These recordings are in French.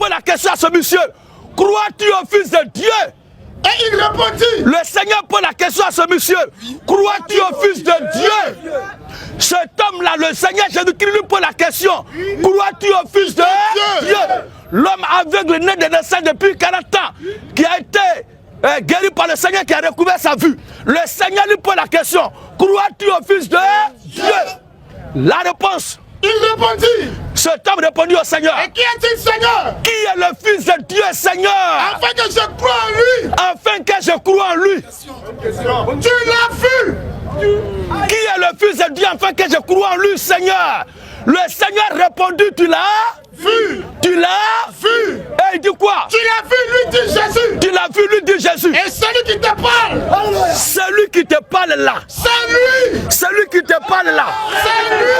pose la question à ce monsieur. Crois-tu au Fils de Dieu? Et il répondit. Le Seigneur pose la question à ce monsieur. Crois-tu au Fils de Dieu? Cet homme-là, le Seigneur Jésus-Christ lui pose la question. Crois-tu au Fils de Dieu? L'homme aveugle né de naissance depuis 40 ans, qui a été guéri par le Seigneur, qui a recouvert sa vue. Le Seigneur lui pose la question. Crois-tu au Fils de Dieu? La réponse. Il répondit. Cet homme répondit au Seigneur. Et qui est-il, Seigneur? Qui est le Fils de Dieu, Seigneur? Afin que je croie en lui. Afin que je croie en lui. Tu l'as vu. Qui est le Fils de Dieu afin que je croie en lui, Seigneur? Le Seigneur répondit, tu l'as vu. Tu l'as vu. Et il dit quoi? Tu l'as vu, lui dit Jésus. Tu l'as vu, lui dit Jésus. Et celui qui te parle. Celui qui te parle là. C'est lui. Celui qui te parle là. C'est lui.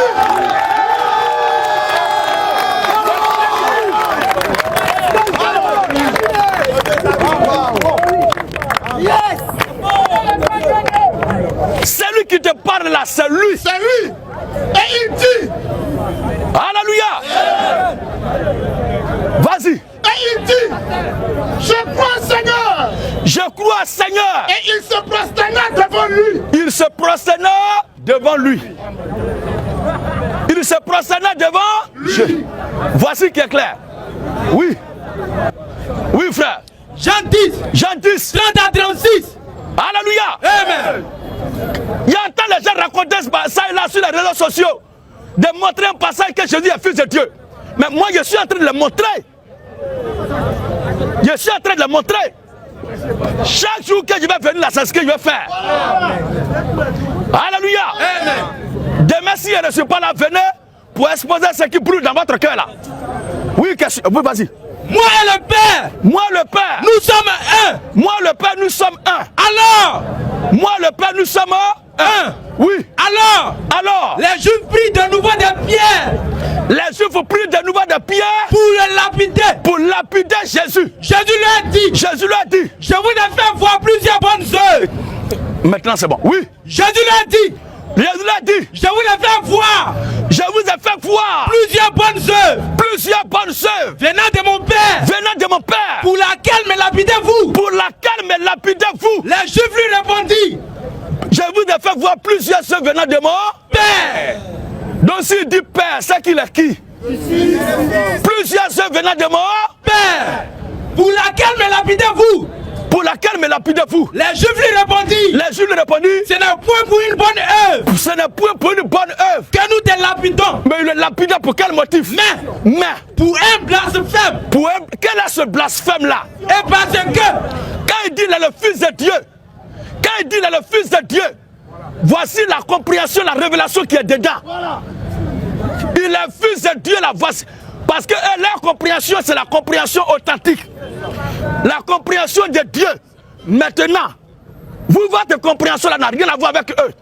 Celui qui te parle là, c'est lui. C'est lui. Et il dit. Alléluia. Vas-y. Et il dit. Je crois, Seigneur. Je crois, Seigneur. Et il se prosterna devant lui. Il se prosterna devant lui. Il se prosterna devant lui. Voici qui est clair. Oui. Oui, frère. Jean 10. Jean 10. 30 à 36. Alléluia. Amen. Il y a tant de gens raconter ça et là sur les réseaux sociaux, de montrer un passage que Jésus est Fils de Dieu. Mais moi, je suis en train de le montrer. Je suis en train de le montrer. Chaque jour que je vais venir là, c'est ce que je vais faire. Alléluia. Amen. Demain, si je ne suis pas là, venez pour exposer ce qui brûle dans votre cœur là. Oui, vas-y. Moi et le Père. Moi, le Père. Nous sommes un. Moi, le Père, nous sommes un. Alors. Moi, le Père, nous sommes un. Oui. Alors. Les Juifs prient de nouveau des pierres. Les Juifs prient de nouveau des pierres. Pour le lapider. Pour lapider Jésus. Jésus lui a dit. Je vous ai fait voir plusieurs bonnes œuvres. Maintenant, c'est bon. Oui. Jésus lui a dit. Je vous ai fait voir. Plusieurs bonnes œuvres. Venant de mon Père. Pour laquelle me lapidez-vous. Les Juifs lui répondit. Je vous ai fait voir plusieurs œuvres venant de mon Père. Donc s'il dit Père, c'est qu'il est qui? Plusieurs œuvres venant de mon Père. Pour laquelle me lapidez-vous. Les Juifs lui répondirent. Ce n'est point pour une bonne œuvre. Que nous te lapidons. Mais il le lapidait pour quel motif? Mais pour un blasphème. Quel est ce blasphème là? Et parce que quand il dit il est le Fils de Dieu, voici la compréhension, la révélation qui est dedans. Il est Fils de Dieu, la voici. Parce que leur compréhension, c'est la compréhension authentique. La compréhension de Dieu. Maintenant, votre compréhension là n'a rien à voir avec eux.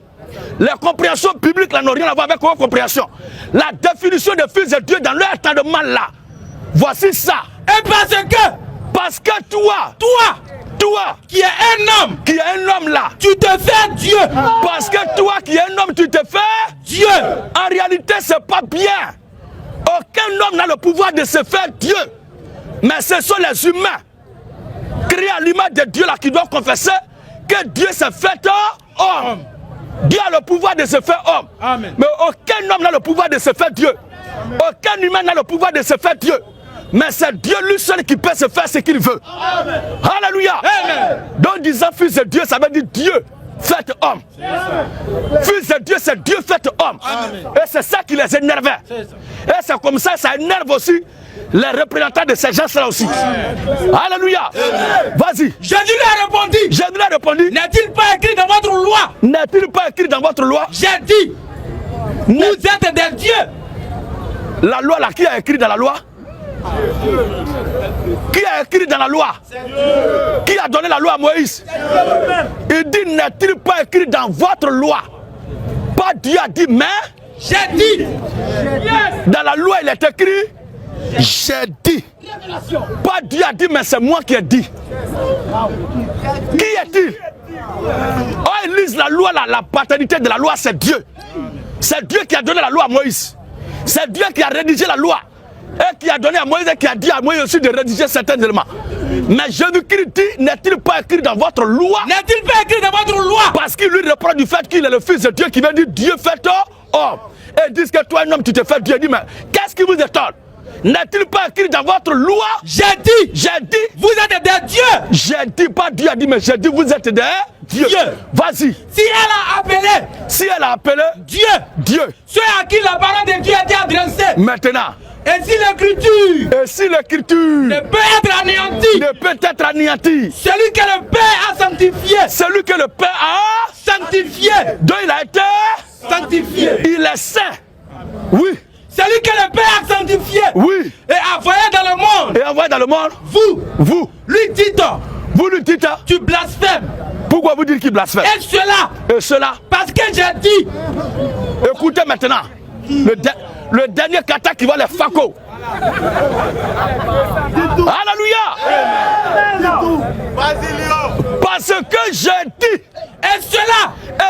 Les compréhensions bibliques là n'ont rien à voir avec vos compréhensions. La définition de Fils de Dieu dans leur entendement là, voici ça. Et parce que toi, qui est un homme là, tu te fais Dieu. Parce que toi qui es un homme, tu te fais Dieu. En réalité, c'est pas bien. Aucun homme n'a le pouvoir de se faire Dieu. Mais ce sont les humains créés à l'image de Dieu là qui doivent confesser que Dieu s'est fait homme. Dieu a le pouvoir de se faire homme. Amen. Mais aucun homme n'a le pouvoir de se faire Dieu. Aucun humain n'a le pouvoir de se faire Dieu. Mais c'est Dieu lui seul qui peut se faire ce qu'il veut. Amen. Alléluia. Amen. Donc disant Fils de Dieu, ça veut dire Dieu fait homme. Fils de Dieu, c'est Dieu fait homme. Amen. Et c'est ça qui les énervait. Et c'est comme ça, ça énerve aussi les représentants de ces gens-là aussi. Amen. Alléluia. Vas-y. Jésus lui a répondu. N'est-il pas écrit dans votre loi? J'ai dit. Vous êtes des dieux. La loi là, qui a écrit dans la loi? Qui a écrit dans la loi? Qui a donné la loi à Moïse? Il dit, n'est-il pas écrit dans votre loi? Pas Dieu a dit, mais j'ai dit. Dans la loi, il est écrit, j'ai dit. Pas Dieu a dit, mais c'est moi qui ai dit. Qui est-il? Oh, ils lisent la loi, la paternité de la loi, c'est Dieu. C'est Dieu qui a donné la loi à Moïse. C'est Dieu qui a rédigé la loi. et qui a donné à Moïse et qui a dit à Moïse aussi de rédiger certains éléments. Mais Jésus-Christ dit, n'est-il pas écrit dans votre loi? N'est-il pas écrit dans votre loi? Parce qu'il lui reprend du fait qu'il est le fils de Dieu qui vient dire Dieu fait homme. Et ils disent que toi un homme tu te fais Dieu. Il dit mais qu'est-ce qui vous étonne? N'est-il pas écrit dans votre loi? J'ai dit, vous êtes des dieux. J'ai dit pas Dieu a dit mais j'ai dit vous êtes des dieux. Vas-y. Si elle a appelé Dieu, ceux à qui la parole de Dieu a été adressée. Maintenant. Et si l'écriture ne peut être anéantie, celui que le Père a sanctifié, dont il a été sanctifié, il est saint. Oui. Celui que le Père a sanctifié, oui, et envoyé dans le monde, vous lui dites, tu blasphèmes. Pourquoi vous dites qu'il blasphème? Et cela, parce que j'ai dit. Écoutez maintenant, le dernier kata qui va les faco. Alléluia. Parce que j'ai dit. Et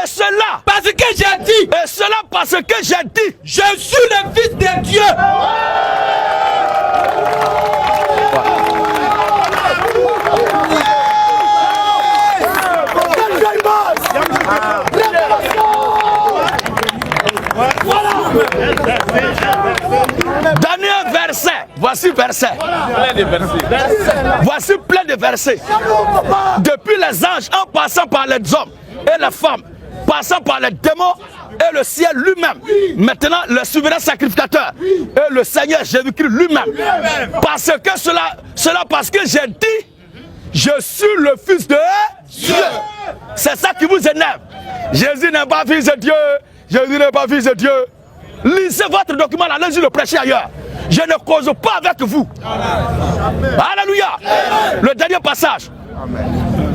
cela, parce que j'ai dit. Et cela, parce que j'ai dit. Je suis le Fils de Dieu. Dernier verset. Voici verset. Voici plein de versets. Depuis les anges, en passant par les hommes et les femmes, passant par les démons et le ciel lui-même. Maintenant, le souverain sacrificateur et le Seigneur Jésus-Christ lui-même. Parce que cela parce que j'ai dit, je suis le Fils de Dieu. C'est ça qui vous énerve. Jésus n'est pas Fils de Dieu. Jésus n'est pas Fils de Dieu. Lisez votre document, allez-y le prêcher ailleurs. Je ne cause pas avec vous. Alléluia. Le dernier passage.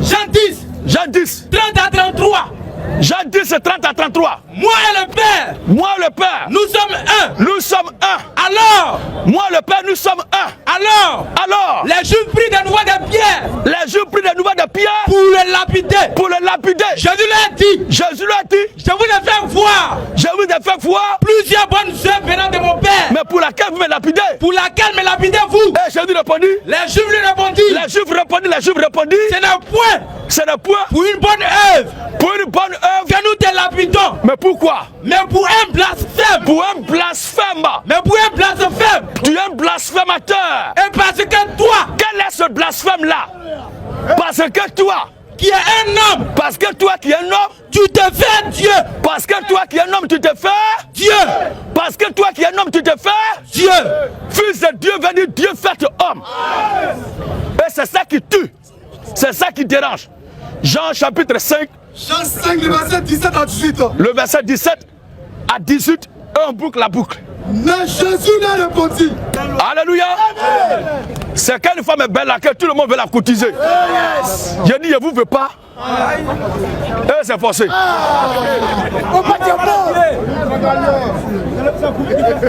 Jean 10. 30 à 33. Jean 10, 30 à 33. Moi et le Père. Nous sommes un. Alors. Moi et le Père, nous sommes un. Alors. Les Juifs prirent des nouveaux de pierre. Pour le lapider. Jésus leur dit. Je vous ai fait voir. Plusieurs bonnes œuvres venant de mon Père. Mais pour laquelle vous me lapidez? Pour laquelle me lapidez-vous? Et Jésus répondit. Les Juifs lui répondirent. Ce n'est point. Pour une bonne œuvre. Que nous te lapidons. Mais pourquoi? Mais pour un blasphème. Tu es un blasphémateur. Et parce que toi. Quel est ce blasphème-là? Parce que toi. Qui est un homme. Parce que toi qui es un homme. Tu te fais Dieu. Parce que toi qui es un homme, tu te fais Dieu. Parce que toi qui es un homme, tu te fais Dieu. Fils de Dieu veut dire Dieu fait homme. Et c'est ça qui tue. C'est ça qui dérange. Jean chapitre 5. Jean 5, le verset 17 à 18. Le verset 17 à 18, et on boucle la boucle. Mais Jésus leur répondit. Alléluia. C'est qu'une femme est belle là, que tout le monde veut la cotiser. J'ai dit, je ne vous veux pas. Et c'est forcé.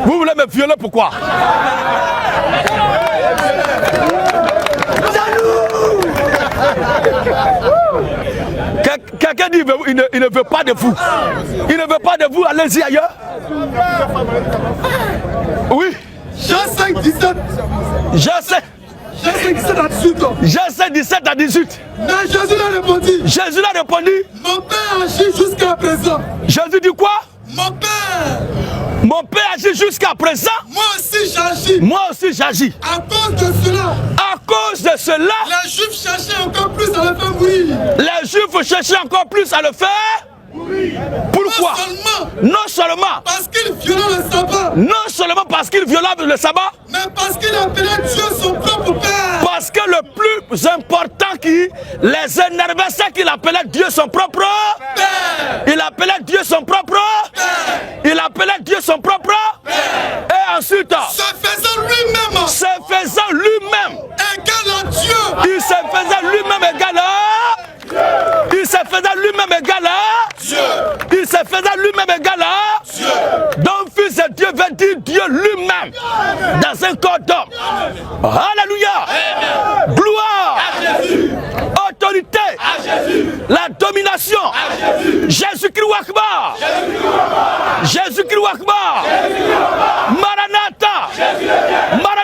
Vous voulez me violer, pourquoi? Quelqu'un dit il ne veut pas de vous. Il ne veut pas de vous, allez-y ailleurs. Oui. Jean 5, 17. Je sais. Jean 5, 17 à 18. Jean 5, 17 à 18. Mais Jésus leur répondit. Mon Père agit jusqu'à présent. Jésus dit quoi? Mon Père agit jusqu'à présent. Moi aussi j'agis. À cause de cela. Les Juifs cherchaient encore plus à le faire mourir. Les Juifs cherchaient encore plus à le faire mourir. Pourquoi? Non seulement parce qu'il violait le sabbat. Non seulement parce qu'il violait le sabbat. Mais parce qu'il appelait Dieu son propre Père. Parce que le plus important qui les énervait, c'est qu'il appelait Dieu son propre Père. Il appelait Dieu son propre Père. Il appelait Dieu son propre Père. Et ensuite, se faisant lui-même égal à Dieu. Il se faisait lui-même égal à Dieu. Il se faisait lui-même égal à Dieu. Il se faisait lui-même égal à Dieu. Donc Fils de Dieu veut dire Dieu lui-même dans un corps d'homme. Alléluia. Amen. Gloire à Jésus. Autorité à Jésus. La domination à Jésus. Jésus-Christ Akbar. Jésus-Christ Akbar. Maranatha. Mara